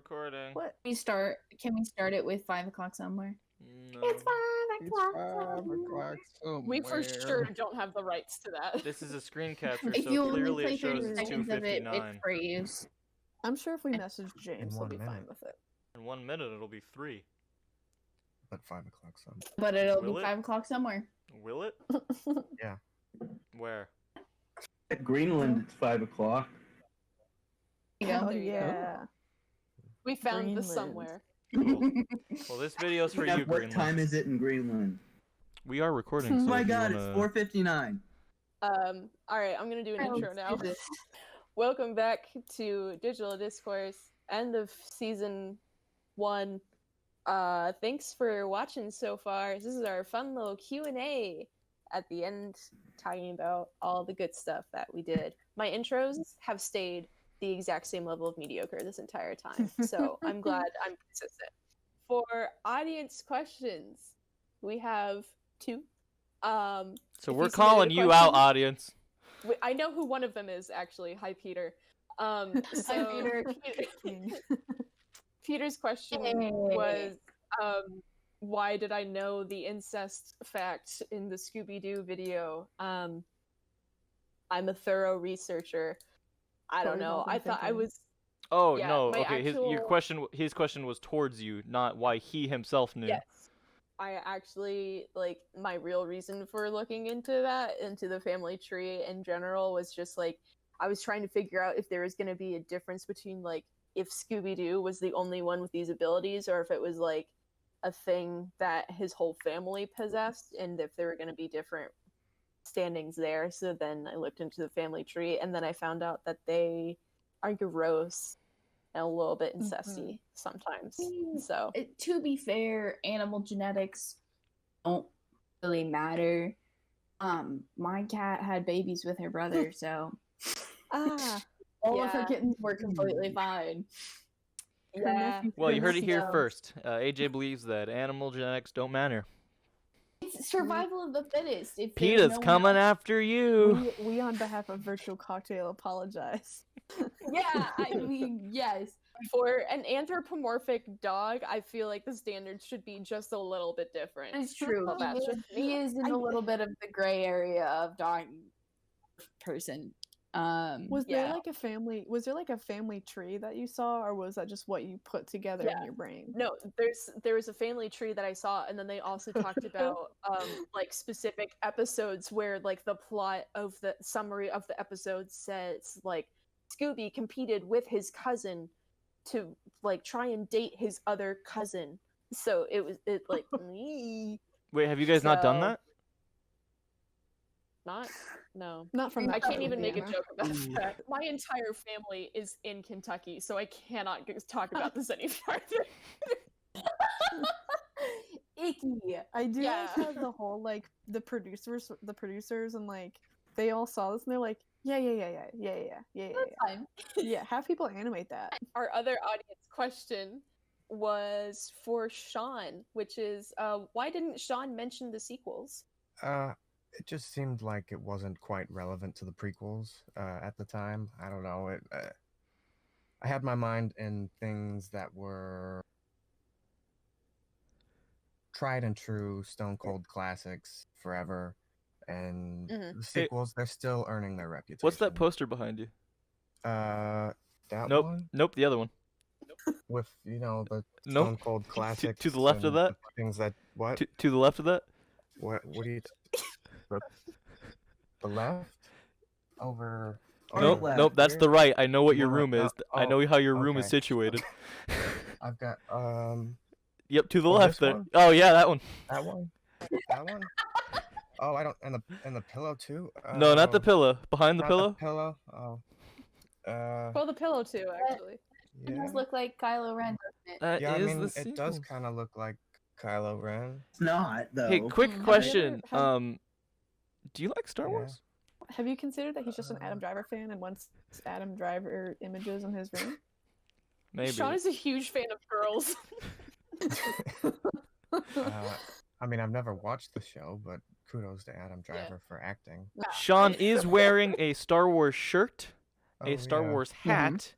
recording. What? Can we start it with 5 o'clock somewhere? No. It's 5 o'clock. It's 5 o'clock somewhere. We for sure don't have the rights to that. This is a screen capture, If so you only clearly play it shows 30 it's seconds of it, 2:59. it's for use. I'm sure if we message James, he'll 1 be fine minute. with it. In 1 minute, it'll be 3. But 5 o'clock somewhere. But it'll Will be it? 5 o'clock somewhere. Will it? Yeah. Where? At Greenland, it's 5 o'clock. There you go. Oh There you go. yeah. We found this Greenland. somewhere. Cool. Well, this video's for you, What Greenland. time is it in Greenland? We are recording. Oh So my if you god, wanna... it's 4:59. Alright, I'm gonna do an intro now. Welcome back to Digital Discourse, end of season 1. Thanks for watching so far. This is our fun little Q&A at the end, talking about all the good stuff that we did. My intros have stayed the exact same level of mediocre this entire time, so I'm glad I'm consistent. For audience questions, we have 2. So if we're you submitted calling a you out, question- audience. I know who one of them is, actually. Hi, Peter. So Peter. Peter's question was, why did I know the incest fact in the Scooby-Doo video? I'm a thorough researcher. I don't know. I thought I was... Oh Yeah, no. my Okay, actual- his question was towards you, not why he himself knew. Yes. I actually, my real reason for looking into the family tree in general was just, I was trying to figure out if there was going to be a difference between, if Scooby-Doo was the only one with these abilities, or if it was, a thing that his whole family possessed, and if there were going to be different standings there. So then I looked into the family tree, and then I found out that they are gross and a little bit incesty sometimes. So To be fair, animal genetics don't really matter. My cat had babies with her brother, so all of her Yeah. kittens were completely fine. yeah. Well, you heard it here So- first. AJ believes that animal genetics don't matter. It's survival of the fittest. If there's PETA's no one coming else- after you. We on behalf of Virtual Cocktail apologize. Yeah, I mean, yes. For an anthropomorphic dog, I feel like the standards should be just a little bit different. It's true. Well, that's just He me. is in a little bit of the gray area of dog person. Was Yeah. there like a family tree that you saw, or was that just what you put together Yeah. in your brain? No, there was a family tree that I saw, and then they also talked about specific episodes where the plot of the summary of the episode says Scooby competed with his cousin to try and date his other cousin. So Wait, have you guys not done So- that? no. Not from I that can't type even of make a banner. joke about that. My entire family is in Kentucky, so I cannot talk about this any further. Icky. I do Yeah. have the whole the producers and they all saw this and they're like, yeah. That's fine. Yeah, have people animate that. Our other audience question was for Sean, which is why didn't Sean mention the sequels? It just seemed like it wasn't quite relevant to the prequels at the time. I don't know. I had my mind in things that were tried and true, stone cold classics forever, and the sequels, they're still earning their reputation. What's that poster behind you? That Nope. one Nope, the other one. with the Nope. stone cold classics. To the left of and that? things that what? To the left of that? What do you? The left? Over. Nope, left, nope, that's here? the right. I know what your No, room no, is. I know how your room is okay. situated. I've got Yep, to the Oh, left this there. one? Oh yeah, that one. that one. That one. Oh, I don't. And the pillow too. No, not the pillow. Behind the not pillow? The pillow. Oh. Well, the pillow too, actually. It Yeah. does look like Kylo Ren, doesn't it? That Yeah, I is mean, the it does sequel. kind of look like Kylo Ren. It's not, though. Hey, quick Have question. you ever- Do you like Star Yeah. Wars? Have you considered that he's just an Adam Driver fan and wants Adam Driver images in his room? Maybe. Sean is a huge fan of girls. I mean, I've never watched the show, but kudos to Adam Driver for acting. Sean is wearing a Star Wars shirt, a Oh, Star yeah. Wars hat.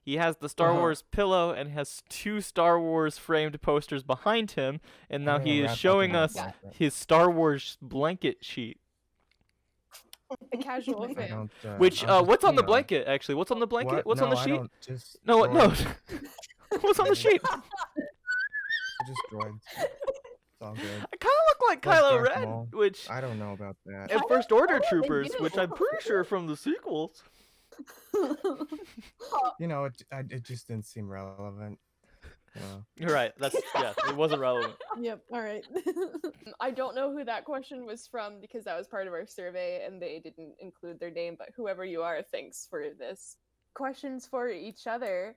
He has the Star Uh-huh. Wars pillow and has 2 Star Wars framed posters behind him, and now Yeah, he is wrapped up showing in a us blanket. his Star Wars blanket sheet. A casual I fan. don't. Which I'm just, what's on you the know, blanket actually? What's on the blanket? What? What's No, on the I sheet? don't. Just No, no. droids. What's on the sheet? Just droids. It's all good. I kind of look like Plus Kylo Darth Ren, Maul. which I don't know about that. and First Order they Troopers, do. which I'm pretty sure are from the sequels. You know, it just didn't seem relevant. You know. You're right. Yeah, it wasn't relevant. Yep. All right. I don't know who that question was from because that was part of our survey and they didn't include their name, but whoever you are, thanks for this. Questions for each other.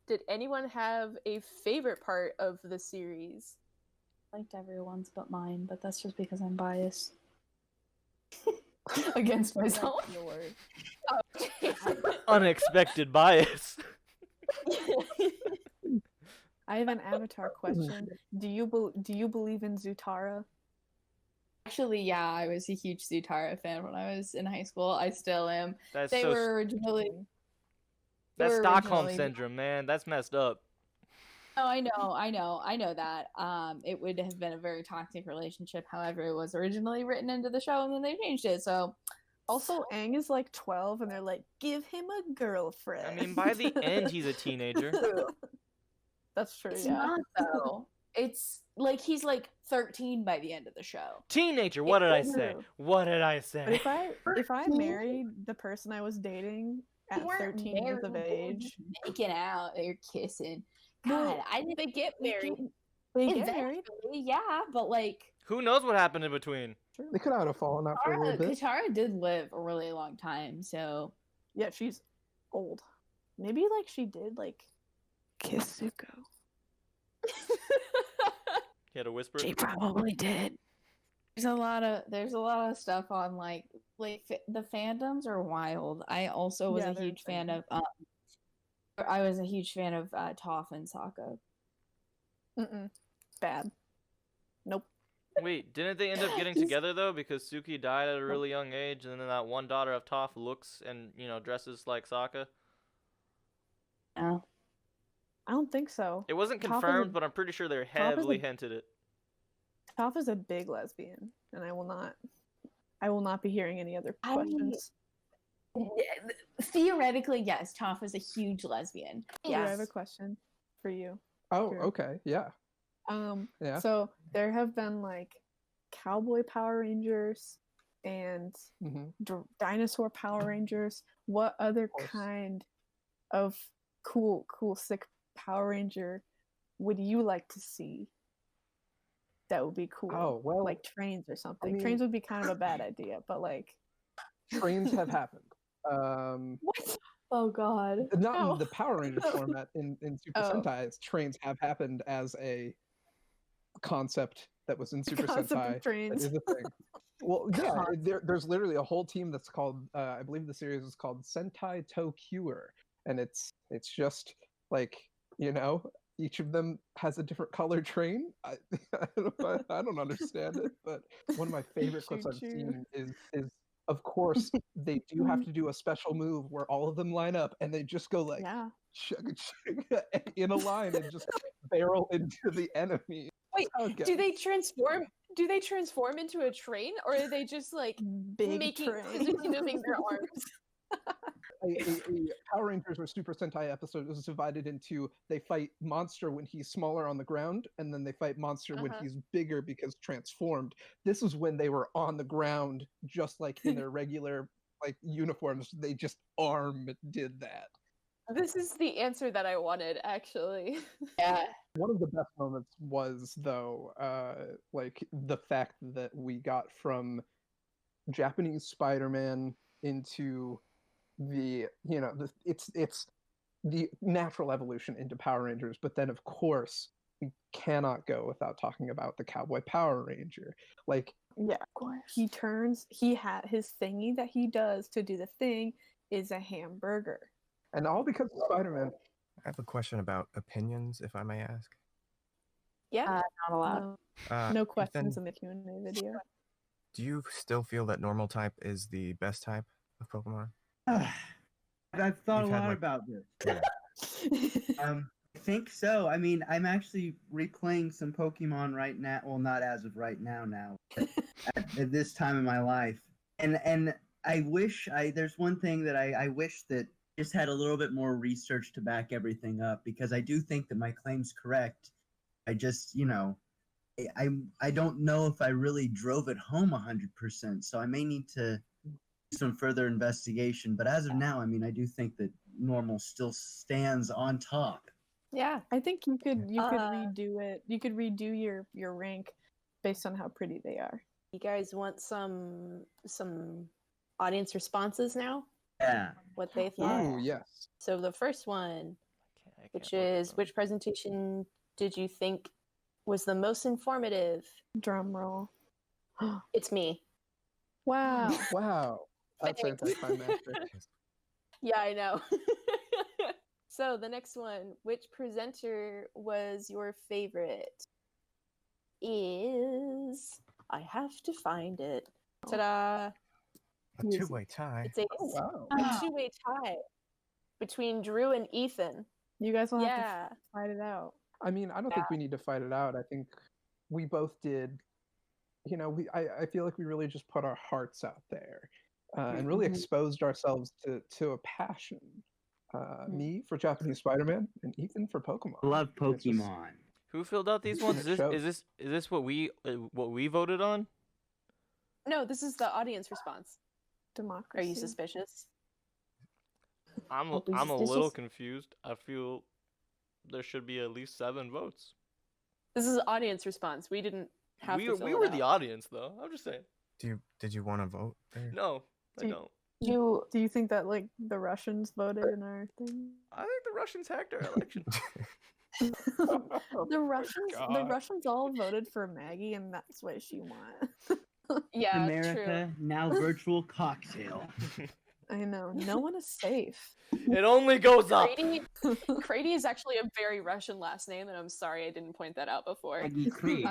Did anyone have a favorite part of the series? Liked everyone's but mine, but that's just because I'm biased against myself. Unexpected bias. I have an Avatar question. Do you believe in Zutara? Actually, yeah, I was a huge Zutara fan when I was in high school. I still am. That's They so. were originally. they That's were Stockholm originally- syndrome, man. That's messed up. No, I know that. It would have been a very toxic relationship. However, it was originally written into the show, and then they changed it. So, Also, Aang is like 12, and they're like, give him a girlfriend. I mean, by the end, he's a teenager. That's true. it's Yeah. not though. It's like he's like 13 by the end of the show. Teenager. What did I say? True. What did I But say? if I married the person I was dating at They weren't 13 years of married, they were age, just making out, they're kissing. Well, God, I didn't. They get married. they get married. Eventually, yeah, but like Who knows what happened in between? They could have fallen out for a little bit. Katara did live a really long time, so Yeah, she's old. Maybe like she did like kiss Zuko. He had to whisper. she probably did. There's a lot of stuff on like the fandoms are wild. I also was Yeah, a they're huge fan insane. of I was a huge fan of Toph and Sokka. Mm-mm. Bad. Nope. Wait, didn't they end up getting together though? Because Suki died at a really young age, and then that one daughter of Toph looks and dresses like Sokka. No. I don't think so. It wasn't Toph is confirmed, a- but I'm pretty sure they is a- heavily hinted it. Toph is a big lesbian, and I will not be hearing any other I- questions. Theoretically, yes, Toph is a huge lesbian. Drew, I have a Yes. question for you. Oh, True. okay, yeah. Yeah. So there have been like cowboy Power Rangers and hmm dinosaur Power Rangers. What other course. kind of cool, sick Power Ranger would you like to see? That would be cool. Oh, well, like trains or something. mean- Trains would be kind of a bad idea, but like trains have happened. what? Oh God! Not No. in the Power Rangers format. In Super Oh. Sentai, trains have happened as a concept that was in Super Concept Sentai. of That trains. is a thing. Well, yeah, there's literally a whole team that's called, I believe the series is called Sentai To Cure, and it's just like each of them has a different color train. I don't understand it, but one of my favorite clips I've Choo-choo. seen is of course they do have to do a special move where all of them line up and they just go like Yeah. chugga chugga in a line and just barrel into the enemy. Wait, That's how it do they goes. transform? Do they transform into a train, or are they just like Big making train. physically moving their arms? A Power Rangers or Super Sentai episode is divided into they fight Monster when he's smaller on the ground, and then they fight Monster when Uh-huh. he's bigger because transformed. This is when they were on the ground, just like in their regular like uniforms. They just did that. This is the answer that I wanted, actually. Yeah. One of the best moments was though, like the fact that we got from Japanese Spider-Man into the it's the natural evolution into Power Rangers, but then of course we cannot go without talking about the Cowboy Power Ranger. Like Yeah. Of course. He had his thingy that he does to do the thing is a hamburger. and all because of Spider-Man. I have a question about opinions, if I may ask. Yeah. Not allowed. No questions Ethan, in the Q&A video. do you still feel that normal type is the best type of Pokemon? I've thought You've a had, lot like- about this. Yeah. I think so. I mean, I'm actually replaying some Pokemon right now. Well, not as of right now. But at this time in my life, and I wish there's one thing that I wish that just had a little bit more research to back everything up, because I do think that my claim's correct. I just, I don't know if I really drove it home 100%. So I may need to do some further investigation. But as of now, I mean, I do think that normal still stands on top. Yeah. I think you could Uh, redo it. You could redo your rank based on how pretty they are. You guys want some audience responses now? Yeah. What they thought. Ooh, yes. So the first one, I can't which look at is them. which presentation did you think was the most informative? Drum roll. It's me. Wow. Wow. That's Thanks. anticlimactic. Yeah, I know. So the next one, which presenter was your favorite? Is I have to find it. Ta-da! A two-way tie. It's a, Oh, wow. a two-way tie between Drew and Ethan. You guys will have Yeah. to fight it out. I mean, I don't think we need to fight it out. I think we both did. I feel like we really just put our hearts out there and really exposed ourselves to a passion. Me for Japanese Spider-Man and Ethan for Pokemon. I love It's just- Pokemon. Who filled out these ones? It shows. Is this what we voted on? No, this is the audience response. Democracy. Are you suspicious? I'm Are we a little suspicious? confused. I feel there should be at least 7 votes. This is audience response. We didn't have to fill We it were out. the audience though. I'm just saying. Did you want to vote there? No, I Do you- don't. Do you think that like the Russians voted in our thing? I think the Russians hacked our election. Oh The my Russians God. all voted for Maggie, and that's what she won. Yeah, America, now virtual cocktail. I know. No one is safe. It only goes true. up. Crady is actually a very Russian last name, and I'm sorry I didn't point that out before. Aggie Creed.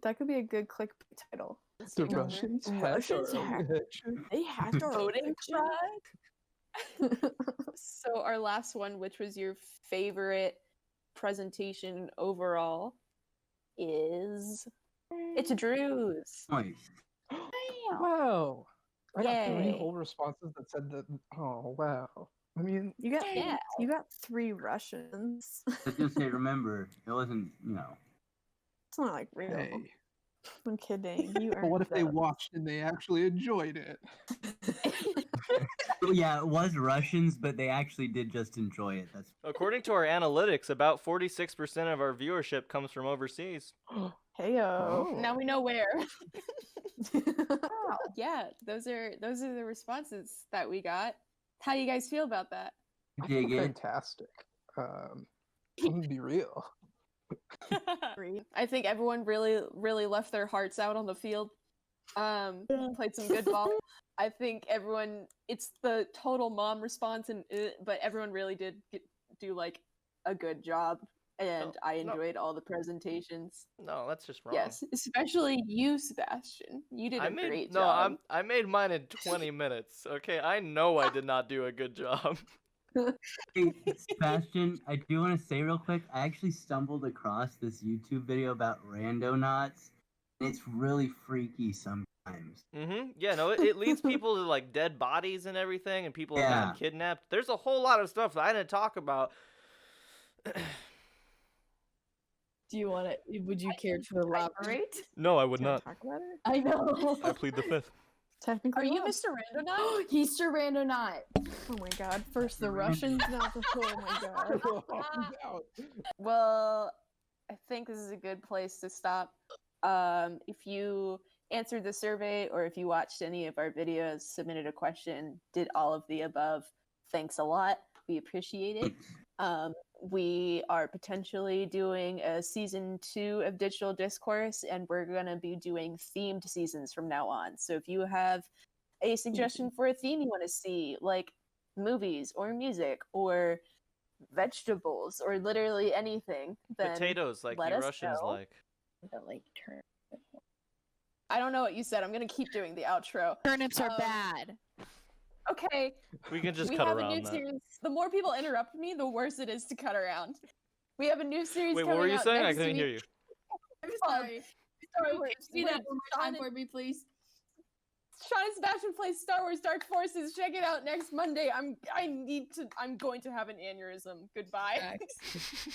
That could be a good clickbait title. The You know, Russians Russians hacked our hacked- election. They hacked our Voting election. fraud. So our last one, which was your favorite presentation overall, is it's Drew's. Nice. Wow. I got 3 Yay. whole responses that said that. Oh, wow. I mean, You got Yeah. you got 3 Russians. Let's just say, remember, it wasn't, It's not like real. hey. I'm kidding. You But what if they those. watched and they actually enjoyed it? Yeah, it was Russians, but they actually did just enjoy it. That's According to our analytics, about 46% of our viewership comes from overseas. Heyo. Now we know where. Yeah, those are the responses that we got. How do you guys feel about that? I dig feel it. fantastic. I'm gonna be real. I think everyone really left their hearts out on the field. Played some good ball. I think everyone, it's the total mom response, but everyone really did do like a good job, and I no. enjoyed all the presentations. No, that's just wrong. Yes, especially you, Sebastian. You did a great job. I made mine in 20 minutes. Okay, I know I did not do a good job. Hey, Sebastian, I do want to say real quick, I actually stumbled across this YouTube video about randonauts. It's really freaky sometimes. Yeah, no, it leads people to like dead bodies and everything, and people have Yeah. gotten kidnapped. There's a whole lot of stuff that I didn't talk about. Do you want to? Would you care to elaborate? No, I would Do you wanna not. talk about it? I know. I plead the fifth. Technically, Are you yes. Mr. Randonaut? He's Rando not. Oh my god! First the Russians, now the oh my god! No. Well, I think this is a good place to stop. If you answered the survey or if you watched any of our videos, submitted a question, did all of the above, thanks a lot. We appreciate it. We are potentially doing a season 2 of Digital Discourse, and we're going to be doing themed seasons from now on. So if you have a suggestion for a theme you want to see, like movies or music or vegetables or literally anything, then Potatoes, like let you us Russians know. like. The like turn. I don't know what you said. I'm going to keep doing the outro. Turnips are Um, bad. Okay, We can just we cut have a around new that. series. The more people interrupt me, the worse it is to cut around. We have a new series Wait, coming what were you out saying? I next couldn't hear week. you. I'm sorry. Sorry, Can you see that one more time for me, please? Sean and Sebastian plays Star Wars Dark Forces. Check it out next Monday. I'm going to have an aneurysm. Goodbye. Facts.